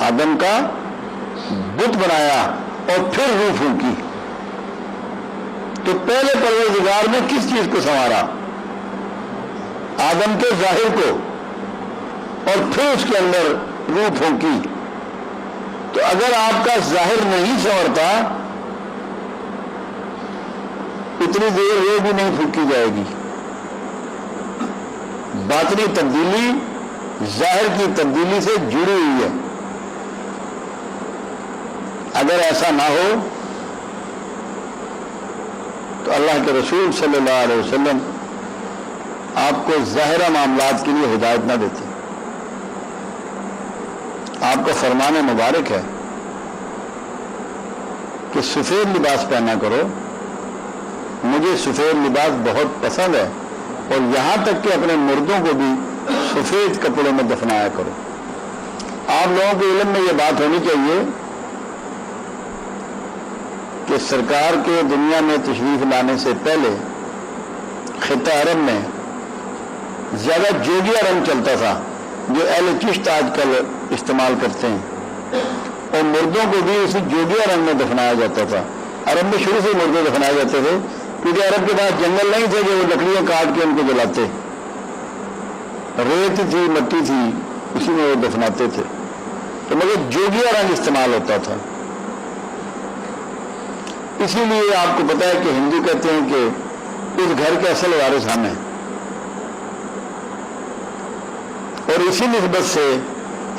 آدم کا بت بنایا اور پھر روح پھونکی. تو پہلے پروردگار نے کس چیز کو سنوارا؟ آدم کے ظاہر کو، اور پھر اس کے اندر روح پھونکی. تو اگر آپ کا ظاہر نہیں سنورتا اتنی دیر روح بھی نہیں پھونکی جائے گی. باطنی تبدیلی ظاہر کی تبدیلی سے جڑی ہوئی ہے. اگر ایسا نہ ہو تو اللہ کے رسول صلی اللہ علیہ وسلم آپ کو ظاہرہ معاملات کے لیے ہدایت نہ دیتے. آپ کا فرمان مبارک ہے کہ سفید لباس پہنا کرو. مجھے سفید لباس بہت پسند ہے، اور یہاں تک کہ اپنے مردوں کو بھی سفید کپڑوں میں دفنایا کرو. آپ لوگوں کے علم میں یہ بات ہونی چاہیے کہ سرکار کے دنیا میں تشریف لانے سے پہلے خطہ عرب میں زیادہ جوگیا رنگ چلتا تھا جو اہل چشت آج کل استعمال کرتے ہیں، اور مردوں کو بھی اسی جوگیا رنگ میں دفنایا جاتا تھا. عرب میں شروع سے مردے دفنائے جاتے تھے کیونکہ عرب کے پاس جنگل نہیں تھے کہ وہ لکڑیاں کاٹ کے ان کو جلاتے. ریت تھی، مٹی تھی، اسی میں وہ دفناتے تھے. تو مگر جوگیا رنگ استعمال ہوتا تھا. اسی لیے آپ کو پتا ہے کہ ہندو کہتے ہیں کہ اس گھر کے اصل وارث ہم ہیں، اور اسی نسبت سے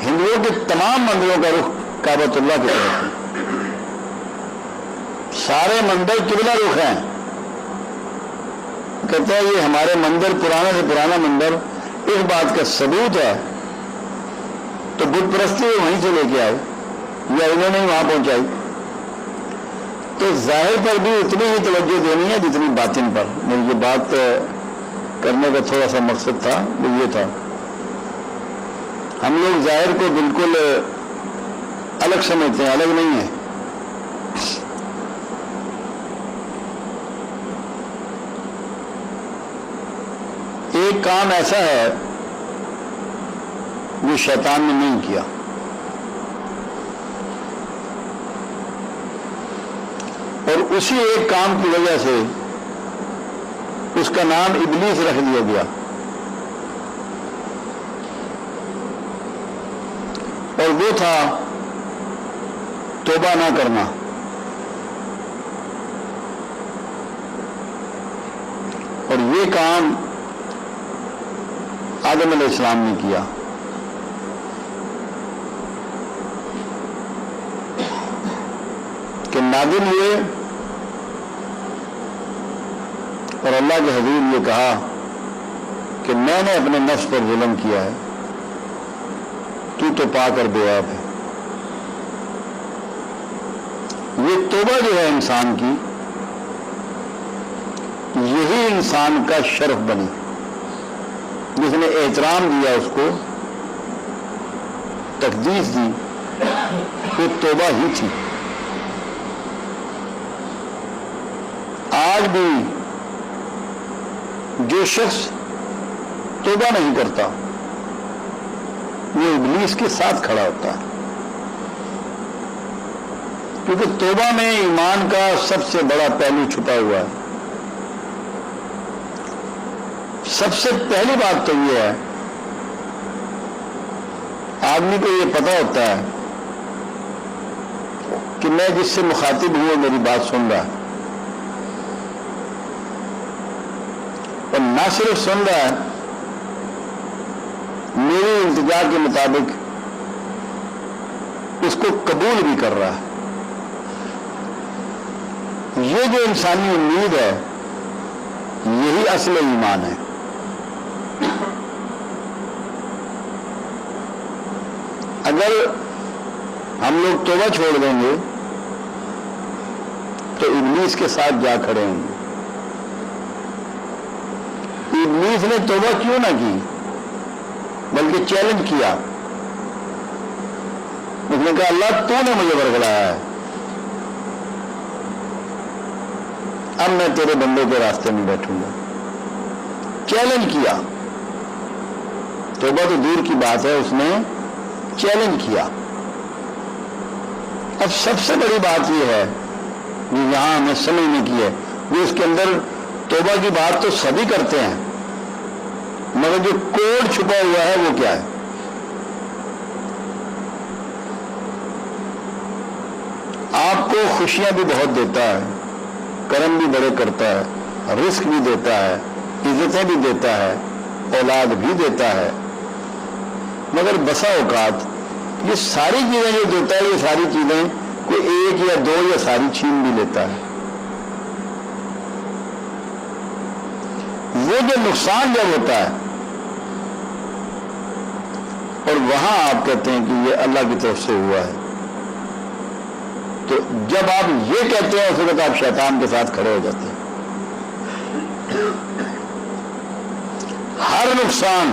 ہندوؤں کے تمام مندروں کا رخ کعبۃ اللہ کی طرف ہے. سارے مندر قبلہ رخ ہیں. کہتا ہے یہ ہمارے مندر پرانے سے پرانا مندر اس بات کا ثبوت ہے. تو بت پرستی وہیں سے لے کے آئے یا انہوں نے وہاں پہنچائی. تو ظاہر پر بھی اتنی ہی توجہ دینی ہے جتنی باطن پر. میری یہ بات کرنے کا تھوڑا سا مقصد تھا وہ یہ تھا. ہم لوگ ظاہر کو بالکل الگ سمجھتے ہیں، الگ نہیں ہے. ایک کام ایسا ہے جو شیطان نے نہیں کیا، اور اسی ایک کام کی وجہ سے اس کا نام ابلیس رکھ دیا گیا. اور وہ تھا توبہ نہ کرنا. اور یہ کام آدم علیہ السلام نے کیا. کہ نادم ہوئے اور اللہ کے حضور یہ کہا کہ میں نے اپنے نفس پر ظلم کیا ہے، تو پا کر بے عیب ہے. یہ توبہ جو ہے انسان کی، یہی انسان کا شرف بنی. جس نے احترام دیا، اس کو تقدیس دی، وہ توبہ ہی تھی. آج بھی جو شخص توبہ نہیں کرتا وہ ابلیس کے ساتھ کھڑا ہوتا ہے. کیونکہ توبہ میں ایمان کا سب سے بڑا پہلو چھپا ہوا ہے. سب سے پہلی بات تو یہ ہے آدمی کو یہ پتا ہوتا ہے کہ میں جس سے مخاطب ہوں وہ میری بات سن رہا ہے، اور نہ صرف سن رہا ہے، میری التجا کے مطابق اس کو قبول بھی کر رہا ہے. یہ جو انسانی امید ہے یہی اصل ایمان ہے. اگر ہم لوگ توبہ چھوڑ دیں گے تو ابلیس کے ساتھ جا کھڑے ہوں گے. ابلیس نے توبہ کیوں نہ کی بلکہ چیلنج کیا. اس نے کہا اللہ تو نے مجھے برگلایا ہے، اب میں تیرے بندے کے راستے میں بیٹھوں گا. چیلنج کیا. توبہ تو دور کی بات ہے، اس نے چیلنج کیا. اب سب سے بڑی بات یہ ہے جو یہاں ہمیں سمجھنے کی ہے، جو اس کے اندر توبہ کی بات تو سبھی کرتے ہیں، مگر جو کوڈ چھپا ہوا ہے وہ کیا ہے؟ آپ کو خوشیاں بھی بہت دیتا ہے، کرم بھی بڑے کرتا ہے، رزق بھی دیتا ہے، عزتیں بھی دیتا ہے، اولاد بھی دیتا ہے، مگر بسا اوقات یہ ساری چیزیں جو دیتا ہے، یہ ساری چیزیں کوئی ایک یا دو یا ساری چھین بھی لیتا ہے۔ وہ جو نقصان جب ہوتا ہے اور وہاں آپ کہتے ہیں کہ یہ اللہ کی طرف سے ہوا ہے، تو جب آپ یہ کہتے ہیں اس وقت آپ شیطان کے ساتھ کھڑے ہو جاتے ہیں۔ ہر نقصان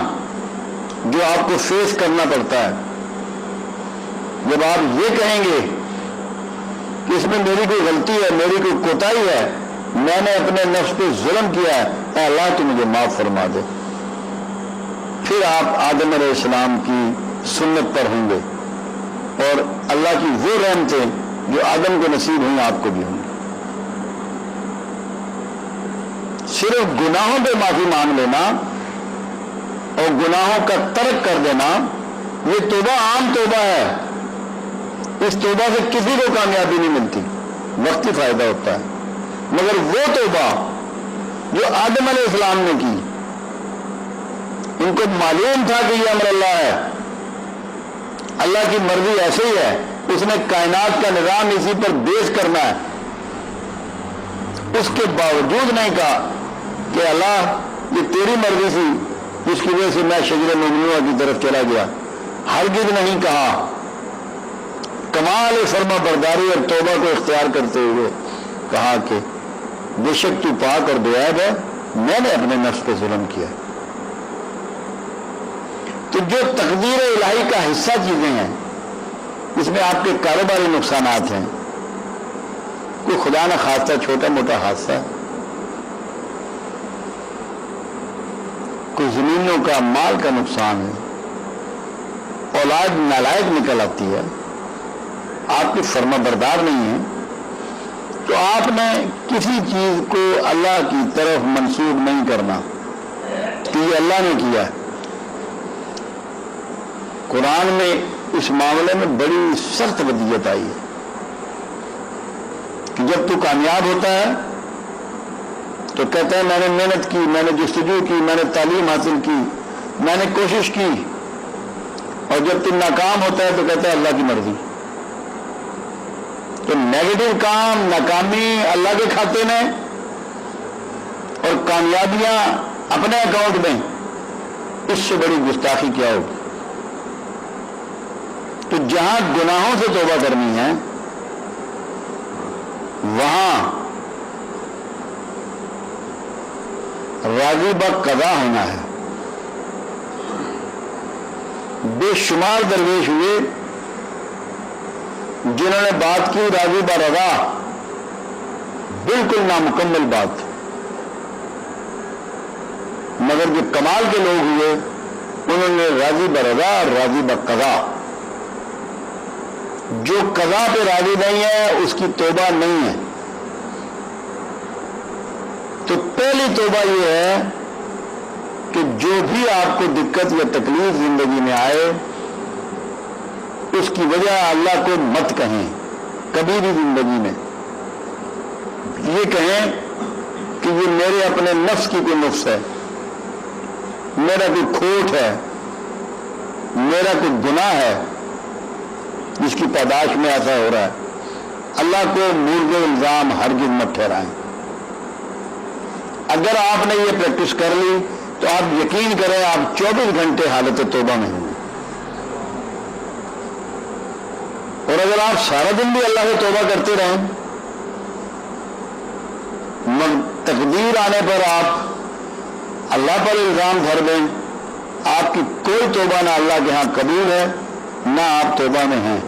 جو آپ کو فیس کرنا پڑتا ہے، جب آپ یہ کہیں گے کہ اس میں میری کوئی غلطی ہے، میری کوئی کوتاہی ہے، میں نے اپنے نفس پہ ظلم کیا ہے، اے اللہ تو مجھے معاف فرما دے، پھر آپ آدم علیہ السلام کی سنت پر ہوں گے اور اللہ کی وہ رحمتیں جو آدم کو نصیب ہوئی آپ کو بھی ہوں گی۔ صرف گناہوں پہ معافی مانگ لینا اور گناہوں کا ترک کر دینا، یہ توبہ عام توبہ ہے، اس توبہ سے کسی کو کامیابی نہیں ملتی، وقتی فائدہ ہوتا ہے، مگر وہ توبہ جو آدم علیہ السلام نے کی، ان کو معلوم تھا کہ یہ امر اللہ ہے، اللہ کی مرضی ایسے ہی ہے، اس نے کائنات کا نظام اسی پر بیس کرنا ہے، اس کے باوجود نہیں کہا کہ اللہ یہ تیری مرضی تھی جس کی وجہ سے میں شجر ممنوعہ کی طرف چلا گیا، ہرگز نہیں کہا، کمال فرما برداری اور توبہ کو اختیار کرتے ہوئے کہا کہ بے شک تو پاک اور بے عیب ہے، میں نے اپنے نفس پہ ظلم کیا۔ تو جو تقدیر الہی کا حصہ چیزیں ہیں، اس میں آپ کے کاروباری نقصانات ہیں، کوئی خدا نہ خواستہ چھوٹا موٹا حادثہ، کوئی زمینوں کا مال کا نقصان ہے، اولاد نالائق نکل آتی ہے، آپ کی فرما بردار نہیں ہے، تو آپ نے کسی چیز کو اللہ کی طرف منسوب نہیں کرنا کہ یہ اللہ نے کیا ہے۔ قرآن میں اس معاملے میں بڑی سخت وصیت آئی ہے کہ جب تو کامیاب ہوتا ہے تو کہتا ہے میں نے محنت کی، میں نے جستجو کی، میں نے تعلیم حاصل کی، میں نے کوشش کی، اور جب تم ناکام ہوتا ہے تو کہتا ہے اللہ کی مرضی۔ تو نیگیٹو کام، ناکامی اللہ کے کھاتے میں اور کامیابیاں اپنے اکاؤنٹ میں، اس سے بڑی گستاخی کیا ہوگی؟ تو جہاں گناہوں سے توبہ کرنی ہے وہاں راضی بقضا ہونا ہے۔ بے شمار درویش ہوئے جنہوں نے بات کی راضی برضا، بالکل نامکمل بات، مگر جو کمال کے لوگ ہوئے انہوں نے راضی برضا اور راضی بقضا۔ جو قضا پہ راضی نہیں ہے اس کی توبہ نہیں ہے۔ تو پہلی توبہ یہ ہے کہ جو بھی آپ کو دقت یا تکلیف زندگی میں آئے اس کی وجہ اللہ کو مت کہیں کبھی بھی زندگی میں، یہ کہیں کہ یہ میرے اپنے نفس کی کوئی نقص ہے، میرا کوئی کھوٹ ہے، میرا کوئی گناہ ہے جس کی پیدائش میں ایسا ہو رہا ہے۔ اللہ کو مورد الزام ہرگز مت ٹھہرائیں۔ اگر آپ نے یہ پریکٹس کر لی تو آپ یقین کریں آپ 24 گھنٹے حالت توبہ میں ہوں گے، اور اگر آپ سارا دن بھی اللہ سے توبہ کرتے رہیں، تقدیر آنے پر آپ اللہ پر الزام دھر دیں، آپ کی کوئی توبہ نہ اللہ کے ہاں قبول ہے نہ آپ توبہ میں ہیں۔